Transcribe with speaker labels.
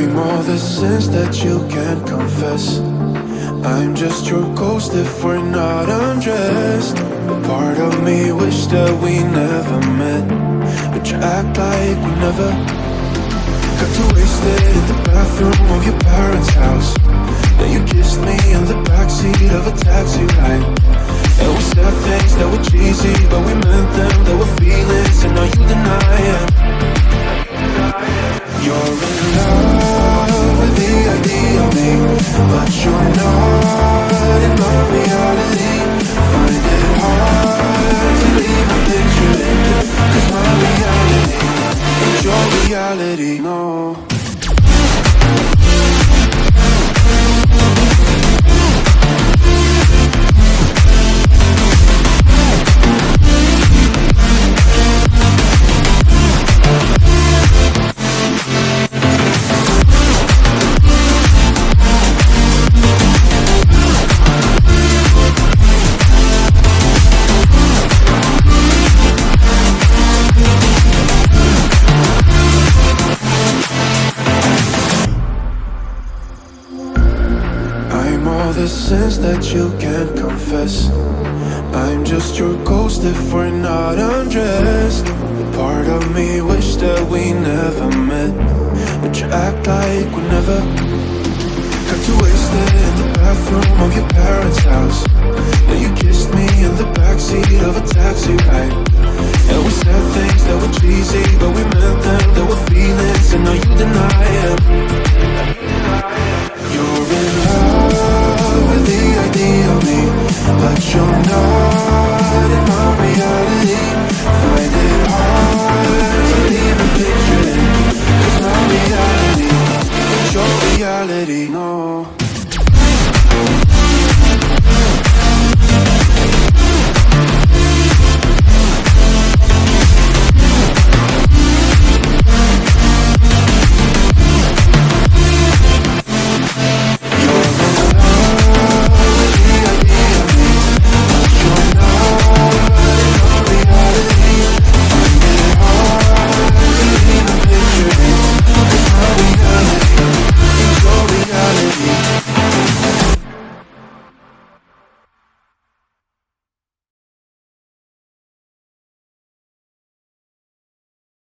Speaker 1: I'm all the sins that you can't confess. I'm just your ghost if we're not undressed. A part of me wish that we never met, but you act like we never. Got too wasted in the bathroom of your parents' house. Then you kissed me in the backseat of a taxi ride. And we said things that were cheesy, but we meant them, there were feelings, and now you deny it. You're in love with the idea of me, but you're not in my reality. Find it hard to leave my picture in, 'cause my reality ain't your reality, no. The sins that you can't confess. I'm just your ghost if we're not undressed. The part of me wish that we never met, but you act like we never. Got too wasted in the bathroom of your parents' house. Then you kissed me in the backseat of a taxi ride. And we said things that were cheesy, but we meant